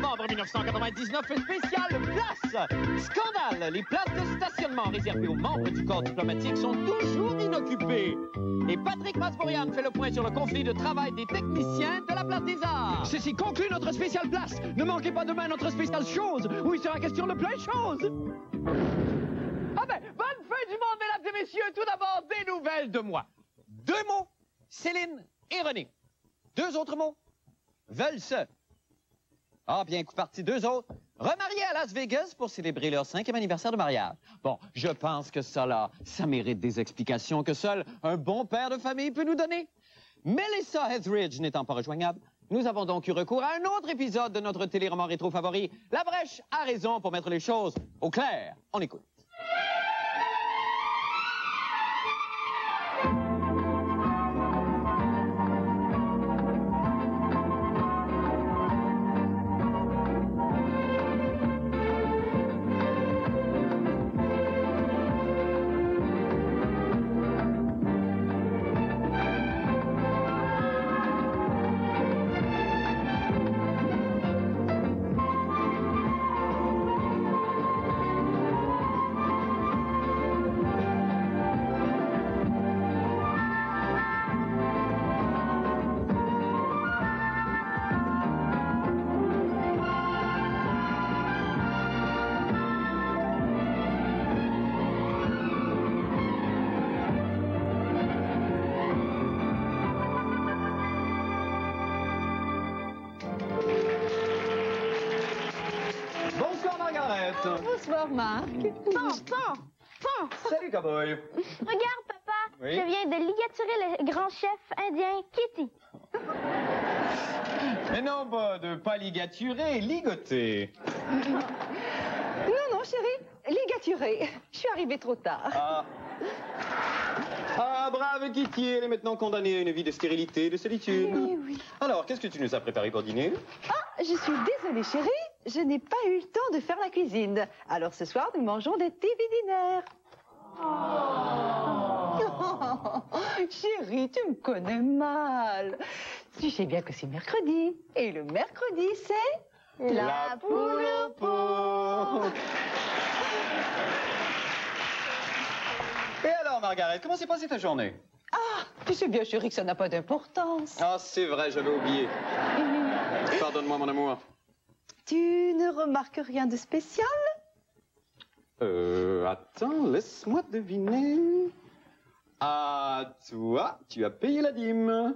novembre 1999, spécial Place. Scandale, les places de stationnement réservées aux membres du corps diplomatique sont toujours inoccupées. Et Patrick Masbourian fait le point sur le conflit de travail des techniciens de la Place des Arts. Ceci conclut notre spécial Place. Ne manquez pas demain notre spéciale Chose, où il sera question de plein de choses. Ah ben, bonne fin du monde, mesdames et messieurs. Tout d'abord, des nouvelles de moi. 2 mots, Céline et René. 2 autres mots, veulent se. Ah, bien parti, 2 autres. Remariés à Las Vegas pour célébrer leur 5e anniversaire de mariage. Bon, je pense que ça, là, ça mérite des explications que seul un bon père de famille peut nous donner. Melissa Etheridge n'étant pas rejoignable, nous avons donc eu recours à un autre épisode de notre téléroman rétro favori. La Brèche a raison pour mettre les choses au clair. On écoute. Bonsoir, Marc. Bon. Salut, cowboy. Regarde, papa. Oui? Je viens de ligaturer le grand chef indien Kitty. Mais non, pas ligaturer, ligoter. Non, chérie, ligaturée. Je suis arrivée trop tard. Ah, brave Kitty, elle est maintenant condamnée à une vie de stérilité, de solitude. Oui. Alors, qu'est-ce que tu nous as préparé pour dîner? Je suis désolée, chérie. Je n'ai pas eu le temps de faire la cuisine. Alors ce soir, nous mangeons des TV dinner. Chérie, tu me connais mal. Tu sais bien que c'est mercredi. Et le mercredi, c'est... La poule au pot. Et alors, Margaret, comment s'est passée ta journée? Tu sais bien, chérie, que ça n'a pas d'importance. Ah, c'est vrai, j'avais oublié. Pardonne-moi, mon amour. Tu ne remarques rien de spécial? Attends, laisse-moi deviner. Ah, toi, tu as payé la dîme.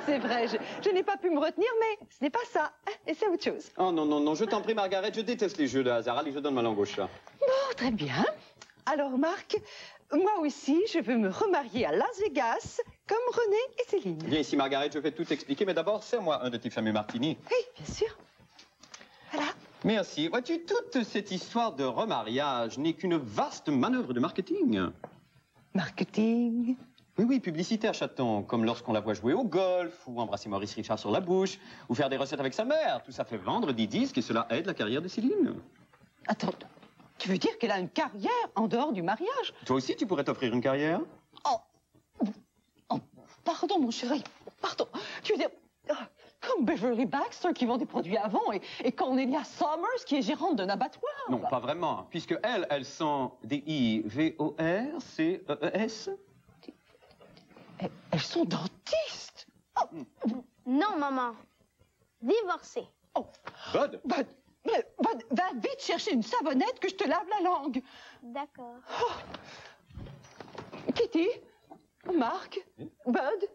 C'est vrai, je n'ai pas pu me retenir, mais ce n'est pas ça. Et c'est autre chose. Oh non, je t'en prie, Margaret, je déteste les jeux de hasard. Allez, je donne ma langue au chat. Bon, très bien. Alors, Marc, moi aussi, je veux me remarier à Las Vegas, comme René et Céline. Viens ici, Margaret, je vais tout expliquer, mais d'abord, serre-moi un de tes fameux martinis. Oui, bien sûr. Voilà. Merci. Vois-tu, toute cette histoire de remariage n'est qu'une vaste manœuvre de marketing. Marketing. Oui, publicitaire, chaton, comme lorsqu'on la voit jouer au golf, ou embrasser Maurice Richard sur la bouche, ou faire des recettes avec sa mère. Tout ça fait vendre des disques et cela aide la carrière de Céline. Attends, tu veux dire qu'elle a une carrière en dehors du mariage? Toi aussi, tu pourrais t'offrir une carrière? Oh, pardon, mon chéri, pardon. Tu veux dire, comme Beverly Baxter qui vend des produits avant et Cornelia Summers qui est gérante d'un abattoir? Non, pas vraiment, puisque elles sont D-I-V-O-R-C-E-E-S. Elles sont dentistes. Non, maman. Divorcée. Bud. Bud, va vite chercher une savonnette que je te lave la langue. D'accord. Kitty, Marc, Bud,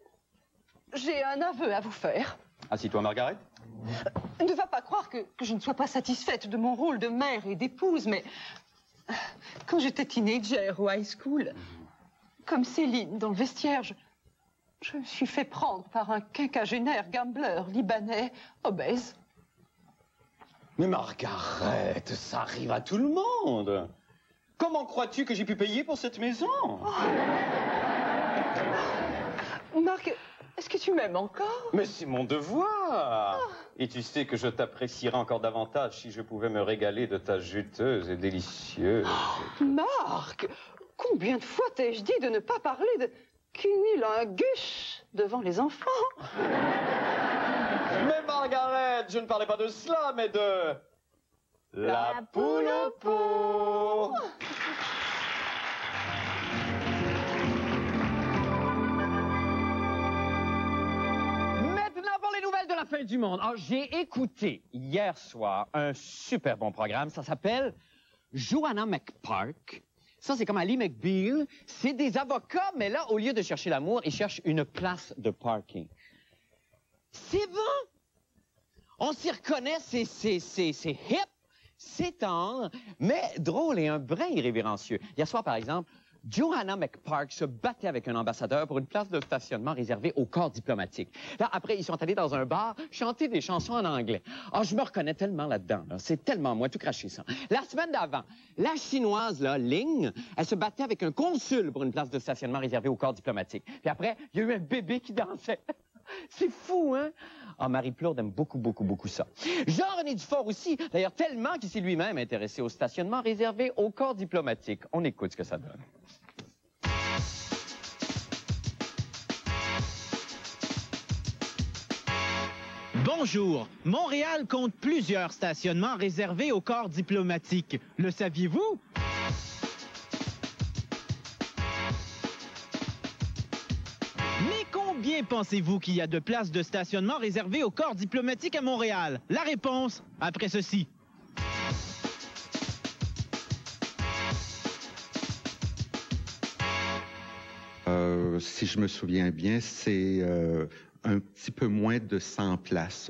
j'ai un aveu à vous faire. Assis-toi, Margaret. Ne va pas croire que je ne sois pas satisfaite de mon rôle de mère et d'épouse, mais quand j'étais teenager ou high school, comme Céline dans le vestiaire, je me suis fait prendre par un quinquagénaire gambler libanais obèse. Mais Margaret, ça arrive à tout le monde. Comment crois-tu que j'ai pu payer pour cette maison? Marc, est-ce que tu m'aimes encore? Mais c'est mon devoir. Et tu sais que je t'apprécierais encore davantage si je pouvais me régaler de ta juteuse et délicieuse. Marc, combien de fois t'ai-je dit de ne pas parler de cunnilingus devant les enfants? Mais Margaret, je ne parlais pas de cela, mais de... La poule au pot. Maintenant pour les nouvelles de la fin du monde. Alors, j'ai écouté hier soir un super bon programme. Ça s'appelle Joanna McPark. Ça, c'est comme Ali McBeal. C'est des avocats, mais là, au lieu de chercher l'amour, ils cherchent une place de parking. C'est bon! On s'y reconnaît, c'est hip, c'est tendre, mais drôle et un brin irrévérencieux. Hier soir, par exemple, Joanna McPark se battait avec un ambassadeur pour une place de stationnement réservée au corps diplomatique. Là, après, ils sont allés dans un bar chanter des chansons en anglais. Ah, je me reconnais tellement là-dedans. Là. C'est tellement moi, tout craché ça. La semaine d'avant, la chinoise, là, Ling, elle se battait avec un consul pour une place de stationnement réservée au corps diplomatique. Puis après, il y a eu un bébé qui dansait. C'est fou, hein? Ah, Marie Plourde aime beaucoup, beaucoup, beaucoup ça. Jean-René Dufort aussi, d'ailleurs tellement qu'il s'est lui-même intéressé au stationnement réservé au corps diplomatique. On écoute ce que ça donne. Bonjour. Montréal compte plusieurs stationnements réservés au corps diplomatique. Le saviez-vous? Mais combien pensez-vous qu'il y a de places de stationnement réservées au corps diplomatique à Montréal? La réponse, après ceci. Si je me souviens bien, c'est un petit peu moins de 100 places.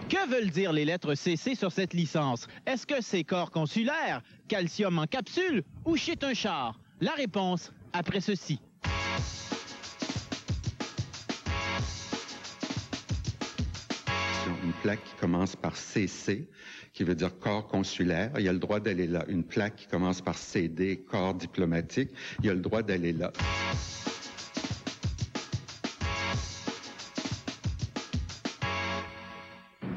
Que veulent dire les lettres CC sur cette licence? Est-ce que c'est corps consulaire, calcium en capsule ou shit un char? La réponse, après ceci. Une plaque qui commence par CC, qui veut dire corps consulaire, il y a le droit d'aller là. Une plaque qui commence par CD, corps diplomatique, il y a le droit d'aller là.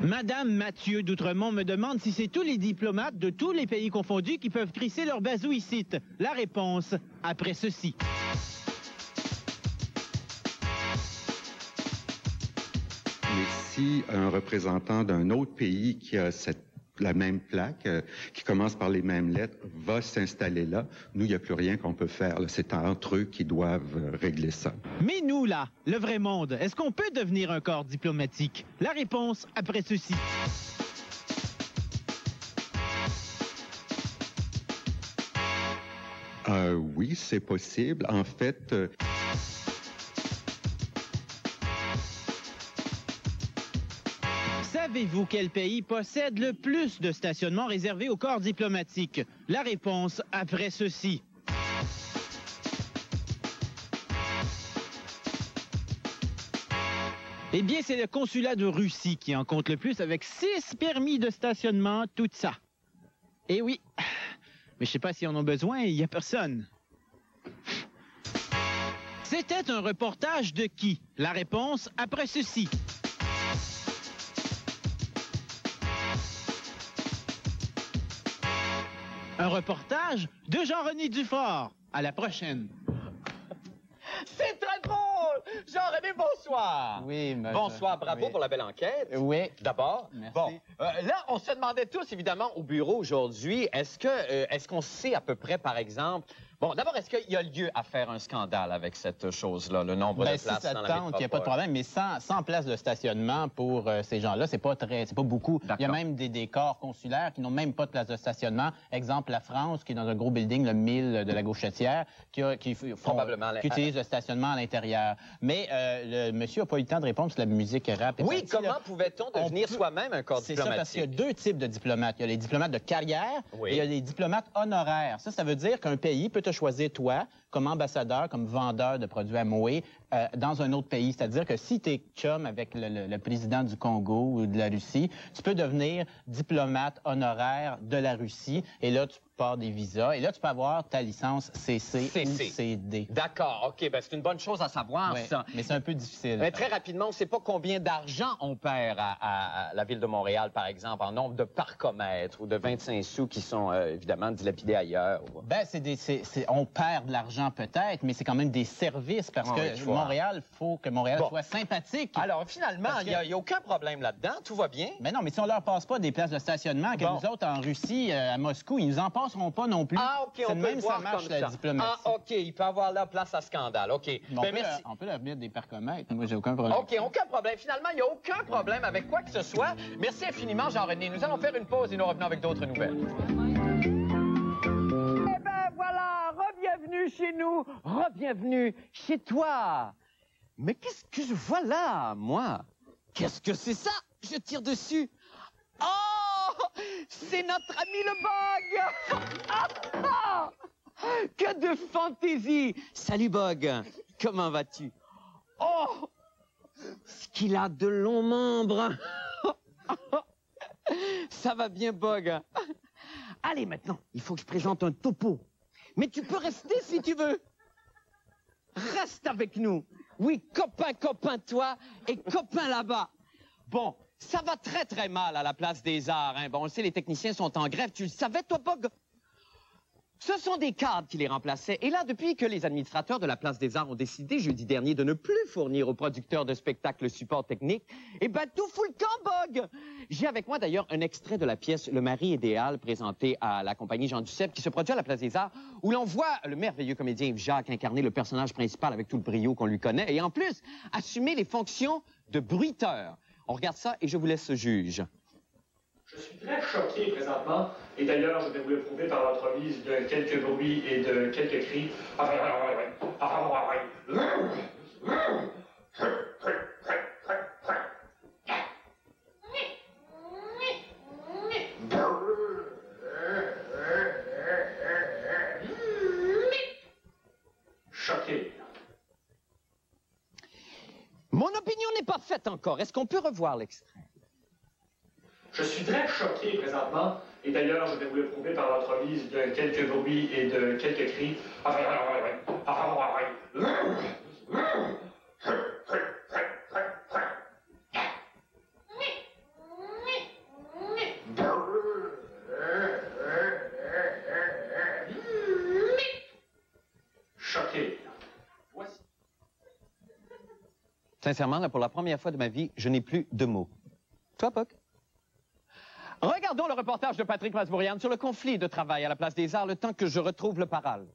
Madame Mathieu d'Outremont me demande si c'est tous les diplomates de tous les pays confondus qui peuvent crisser leur bazou ici. La réponse, après ceci. Mais si un représentant d'un autre pays qui a la même plaque, qui commence par les mêmes lettres, va s'installer là, nous, il n'y a plus rien qu'on peut faire. C'est entre eux qui doivent régler ça. Mais nous, là, le vrai monde, est-ce qu'on peut devenir un corps diplomatique? La réponse, après ceci. Oui, c'est possible. En fait... Savez-vous quel pays possède le plus de stationnements réservés au corps diplomatique? La réponse après ceci. Eh bien, c'est le consulat de Russie qui en compte le plus avec 6 permis de stationnement, tout ça. Eh oui, mais je sais pas si en ont besoin, il n'y a personne. C'était un reportage de qui? La réponse après ceci. Un reportage de Jean-René Dufort. À la prochaine. C'est très drôle! Jean-René, bonsoir! Oui, mais bonsoir, bravo oui. pour la belle enquête. Oui. D'abord. Merci. Bon, là, on se demandait tous, évidemment, au bureau aujourd'hui, est-ce qu'on sait à peu près, par exemple... Bon, d'abord, est-ce qu'il y a lieu à faire un scandale avec cette chose-là, le nombre de places si ça dans la tente, il n'y a pas de problème, mais 100 places de stationnement pour ces gens-là, c'est pas beaucoup. Il y a même des corps consulaires qui n'ont même pas de place de stationnement. Exemple, la France, qui est dans un gros building, le 1000 de la Gauchetière, qui utilise le stationnement à l'intérieur. Mais le monsieur n'a pas eu le temps de répondre sur la musique rap. Oui, comment pouvait-on devenir soi-même un corps diplomatique? C'est ça, parce qu'il y a 2 types de diplomates. Il y a les diplomates de carrière et il y a les diplomates honoraires. Ça veut dire qu'un pays peut te choisir, toi, comme ambassadeur, comme vendeur de produits Amway, dans un autre pays. C'est-à-dire que si tu es chum avec le président du Congo ou de la Russie, tu peux devenir diplomate honoraire de la Russie. Et là, plupart des visas. Et là, tu peux avoir ta licence CC ou CD. D'accord, OK, ben c'est une bonne chose à savoir, Ouais, ça. mais c'est un peu difficile. Mais très rapidement, on ne sait pas combien d'argent on perd à la Ville de Montréal, par exemple, en nombre de parcomètres ou de 25 sous qui sont évidemment dilapidés ailleurs. Ben, on perd de l'argent peut-être, mais c'est quand même des services parce que Montréal, il faut que Montréal soit sympathique. Alors, finalement, il n'y a aucun problème là-dedans, tout va bien. Mais non, mais si on leur passe pas des places de stationnement, que nous autres en Russie, à Moscou, ils nous en passeront pas non plus. Ah, OK, on peut même le voir ça marche, comme la ça. diplomatie. Ah, OK, il peut avoir là place à scandale, OK. Ben, merci. On peut leur mettre des parcomètres. Moi, j'ai aucun problème. OK, aucun problème. Finalement, il n'y a aucun problème avec quoi que ce soit. Merci infiniment, Jean-René. Nous allons faire une pause et nous revenons avec d'autres nouvelles. Eh ben voilà, re-bienvenue chez nous, re-bienvenue chez toi. Mais qu'est-ce que je vois là, moi? Qu'est-ce que c'est ça? Je tire dessus. Oh! C'est notre ami le bug! Ah, ah! Que de fantaisie! Salut, Bug. Comment vas-tu? Oh! Ce qu'il a de longs membres! Ça va bien, Bug. Allez, maintenant, il faut que je présente un topo. Mais tu peux rester si tu veux. Reste avec nous. Oui, copain, copain, toi, et copain là-bas. Bon, ça va très, très mal à la Place des Arts. Hein. Bon, on le sait, les techniciens sont en grève. Tu le savais, toi, Bug? Ce sont des cadres qui les remplaçaient. Et là, depuis que les administrateurs de la Place des Arts ont décidé jeudi dernier de ne plus fournir aux producteurs de spectacles le support technique, eh ben tout fout le camp, Bug! J'ai avec moi d'ailleurs un extrait de la pièce Le mari idéal présentée à la compagnie Jean Duceppe qui se produit à la Place des Arts, où l'on voit le merveilleux comédien Yves Jacques incarner le personnage principal avec tout le brio qu'on lui connaît et en plus assumer les fonctions de bruiteur. On regarde ça et je vous laisse juge. Je suis très choqué présentement, et d'ailleurs, je vais vous le prouver par l'entremise de quelques bruits et de quelques cris. Choqué. Mon opinion n'est pas faite encore. Est-ce qu'on peut revoir l'extrait? Je suis très choqué présentement, et d'ailleurs, je vais vous le prouver par l'entremise de quelques bruits et de quelques cris. Choqué. Voici. Sincèrement, là, pour la première fois de ma vie, je n'ai plus de mots. Toi, Puck? Regardons le reportage de Patrick Masbourian sur le conflit de travail à la Place des Arts, le temps que je retrouve la parole.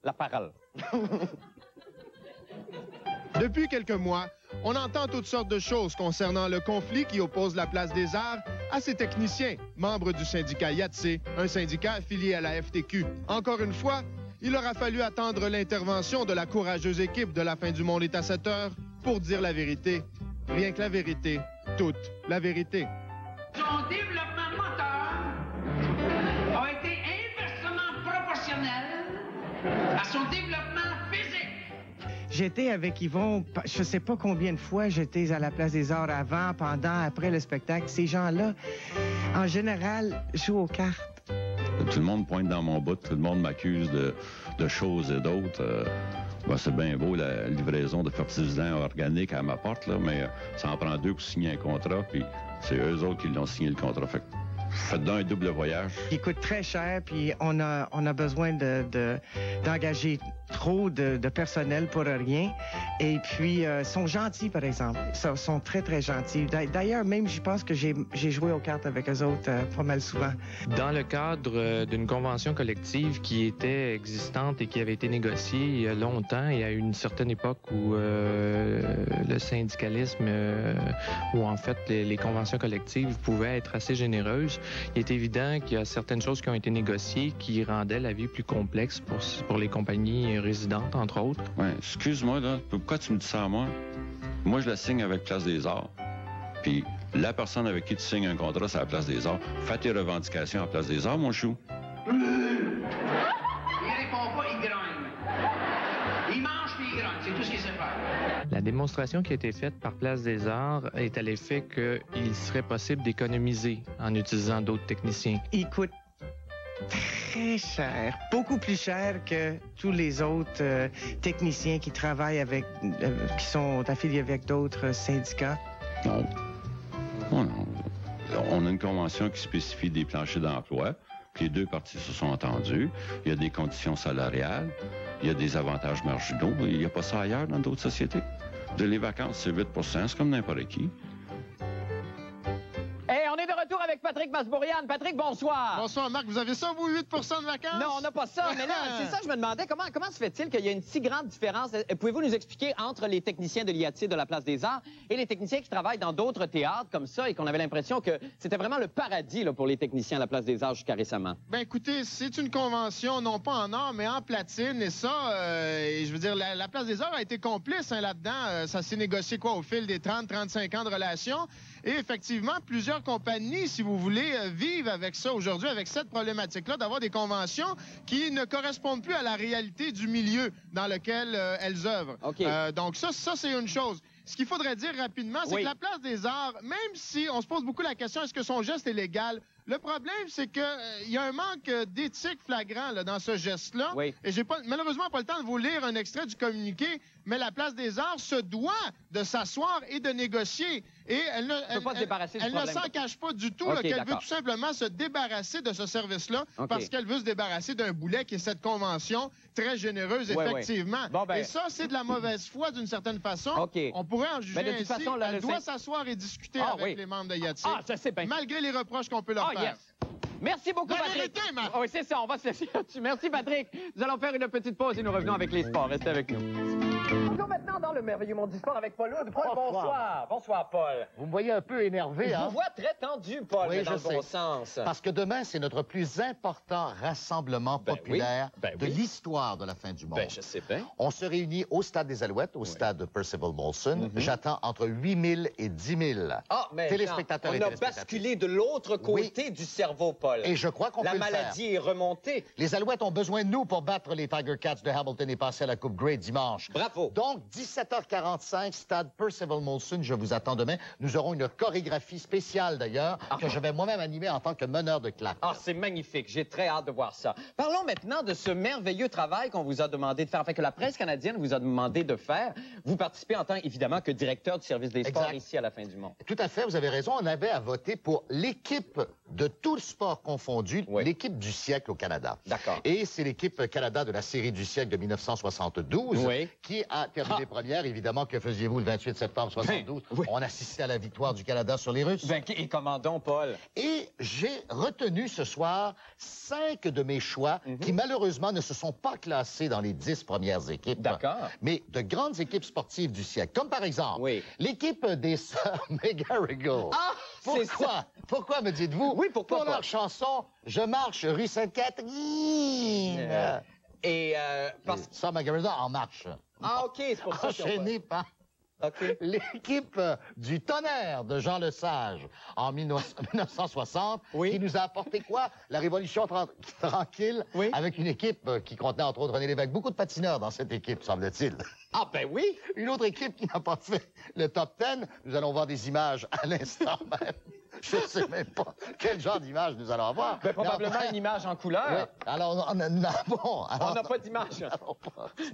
Depuis quelques mois, on entend toutes sortes de choses concernant le conflit qui oppose la Place des Arts à ses techniciens, membres du syndicat IATSE, un syndicat affilié à la FTQ. Encore une fois, il aura fallu attendre l'intervention de la courageuse équipe de La Fin du Monde est à 7 heures pour dire la vérité. Rien que la vérité, toute la vérité. Son développement moteur a été inversement proportionnel à son développement physique. J'étais avec Yvon, je sais pas combien de fois j'étais à la Place des Arts avant, pendant, après le spectacle. Ces gens-là, en général, jouent aux cartes. Tout le monde pointe dans mon bout, tout le monde m'accuse de choses et d'autres. C'est bien beau, la livraison de fertilisants organiques à ma porte, là, mais ça en prend deux pour signer un contrat, puis c'est eux autres qui l'ont signé le contrat. Fait que faites donc un double voyage. Il coûte très cher, puis on a besoin d'engager trop de personnel pour rien. Et puis, ils sont gentils, par exemple. Ils sont très, très gentils. D'ailleurs, même, je pense que j'ai joué aux cartes avec eux autres pas mal souvent. Dans le cadre d'une convention collective qui était existante et qui avait été négociée il y a longtemps et à une certaine époque où le syndicalisme, où en fait les conventions collectives pouvaient être assez généreuses, il est évident qu'il y a certaines choses qui ont été négociées qui rendaient la vie plus complexe pour les compagnies résidentes, entre autres. Ouais, excuse-moi, là, pourquoi tu me dis ça à moi? Moi, je la signe avec Place des Arts. Puis la personne avec qui tu signes un contrat, c'est à la Place des Arts. Fais tes revendications à la Place des Arts, mon chou. Il répond pas, il grogne. Il mange puis il grogne, c'est tout ce qu'il sait faire. La démonstration qui a été faite par Place des Arts est à l'effet qu'il serait possible d'économiser en utilisant d'autres techniciens. Il coûte très cher, beaucoup plus cher que tous les autres techniciens qui travaillent avec, qui sont affiliés avec d'autres syndicats. Non. Non, non. On a une convention qui spécifie des planchers d'emploi. Les deux parties se sont entendues. Il y a des conditions salariales. Il y a des avantages marginaux. Il n'y a pas ça ailleurs dans d'autres sociétés. Les vacances, c'est 8 %, c'est comme n'importe qui. Et on est de retour avec Patrick Masbourian. Patrick, bonsoir. Bonsoir, Marc. Vous avez ça, vous, 8 de vacances? Non, on n'a pas ça. Mais là, c'est ça, je me demandais, comment se fait-il qu'il y a une si grande différence? Pouvez-vous nous expliquer entre les techniciens de l'IATSE de la Place des Arts et les techniciens qui travaillent dans d'autres théâtres comme ça et qu'on avait l'impression que c'était vraiment le paradis là, pour les techniciens de la Place des Arts jusqu'à récemment? Ben écoutez, c'est une convention, non pas en or, mais en platine. Et ça, je veux dire, la Place des Arts a été complice là-dedans. Ça s'est négocié, quoi, au fil des 30-35 ans de relations. Et effectivement, plusieurs compagnies, si vous voulez, vivent avec ça aujourd'hui, avec cette problématique-là, d'avoir des conventions qui ne correspondent plus à la réalité du milieu dans lequel elles œuvrent. Okay. Donc ça c'est une chose. Ce qu'il faudrait dire rapidement, c'est que la Place des Arts, même si on se pose beaucoup la question, est-ce que son geste est légal? Le problème, c'est qu'il y a un manque d'éthique flagrant là, dans ce geste-là. Oui. Et j'ai malheureusement pas le temps de vous lire un extrait du communiqué, mais la Place des Arts se doit de s'asseoir et de négocier. Et elle ne s'en cache pas du tout qu'elle veut tout simplement se débarrasser de ce service-là parce qu'elle veut se débarrasser d'un boulet qui est cette convention très généreuse, effectivement. Bon, ben... Et ça, c'est de la mauvaise foi d'une certaine façon. On pourrait en juger ainsi. Façon, elle doit s'asseoir et discuter avec les membres de IATSE, malgré les reproches qu'on peut leur faire. Yes. Merci beaucoup, Patrick. Oui, c'est ça, on va se laisser là-dessus. Merci, Patrick. Nous allons faire une petite pause et nous revenons avec les sports. Restez avec nous. Nous maintenant dans le merveilleux monde du sport avec Paul Oud. Paul, bonsoir. Bonsoir, Paul. Vous me voyez un peu énervé, hein? Je vous vois très tendu, Paul, mais dans le bon sens. Parce que demain, c'est notre plus important rassemblement populaire de l'histoire de la fin du monde. Je sais bien. On se réunit au Stade des Alouettes, au stade de Percival Molson. J'attends entre 8 000 et 10 000 téléspectateurs et téléspectatrices. On a basculé de l'autre côté du cerveau, Paul. Et je crois qu'on peut le faire. La maladie est remontée. Les Alouettes ont besoin de nous pour battre les Tiger Cats de Hamilton et passer à la Coupe Grey dimanche. Bravo. Donc, 17h45, stade Percival Molson, je vous attends demain. Nous aurons une chorégraphie spéciale, d'ailleurs, que je vais moi-même animer en tant que meneur de claque. Ah, c'est magnifique. J'ai très hâte de voir ça. Parlons maintenant de ce merveilleux travail qu'on vous a demandé de faire, enfin que la presse canadienne vous a demandé de faire. Vous participez en tant, évidemment, que directeur du service des sports ici à la fin du monde. Tout à fait, vous avez raison. On avait à voter pour l'équipe de tout le sport confondu, l'équipe du siècle au Canada. D'accord. Et c'est l'équipe Canada de la série du siècle de 1972 qui a terminé première. Évidemment, que faisiez-vous le 28 septembre 72? On assistait à la victoire du Canada sur les Russes. Et commandons, Paul. Et j'ai retenu ce soir 5 de mes choix qui, malheureusement, ne se sont pas classés dans les 10 premières équipes. D'accord. Mais de grandes équipes sportives du siècle. Comme par exemple, l'équipe des sœurs McGarrigle. Ah! Pourquoi? Pourquoi, me dites-vous? Oui, pourquoi Pour leur chanson « Je marche rue Sainte-Catherine ». Et Sœurs McGarrigle en marche. Ah, OK, c'est pour ça. Enchaîné par l'équipe du Tonnerre de Jean Lesage en 1960, qui nous a apporté quoi? La Révolution tranquille, avec une équipe qui contenait entre autres René Lévesque. Beaucoup de patineurs dans cette équipe, semble-t-il. Ah ben oui! Une autre équipe qui n'a pas fait le top 10. Nous allons voir des images à l'instant même. Je ne sais même pas quel genre d'image nous allons avoir. Ben, probablement une image en couleur. Oui. Alors, on n'a pas d'image.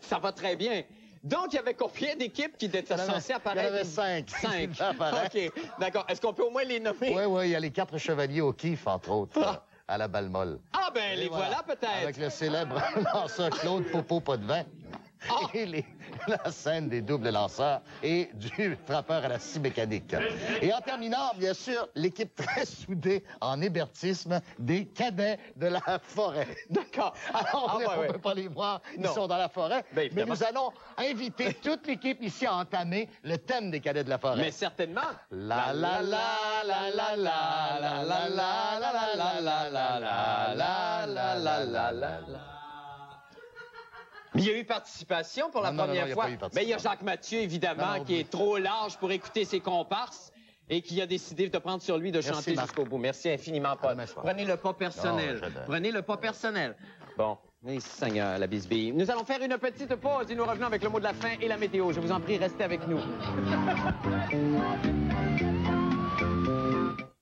Ça va très bien. Donc, il y avait combien d'équipes qui étaient censées apparaître? Il y en avait 5. 5. OK. D'accord. Est-ce qu'on peut au moins les nommer? Oui, il y a les 4 chevaliers au kiff, entre autres, à la balle molle. Ah, ben, les voilà peut-être. Avec le célèbre lanceur Claude Popo Potvin. Et la scène des doubles lanceurs et du frappeur à la scie mécanique. Et en terminant, bien sûr, l'équipe très soudée en hébertisme des cadets de la forêt. D'accord. Alors, on ne peut pas les voir, ils sont dans la forêt, mais nous allons inviter toute l'équipe ici à entamer le thème des cadets de la forêt. Mais certainement. La la la la la la la la la la la la la la la la la. Mais il y a eu participation pour la première fois. Mais il y a Jacques Mathieu, évidemment, qui est trop large pour écouter ses comparses et qui a décidé de prendre sur lui de chanter jusqu'au bout. Merci infiniment, Paul. Prenez le pas personnel. Prenez le pas personnel. Bon. Mais Seigneur, la bisbille. Nous allons faire une petite pause et nous revenons avec le mot de la fin et la météo. Je vous en prie, restez avec nous.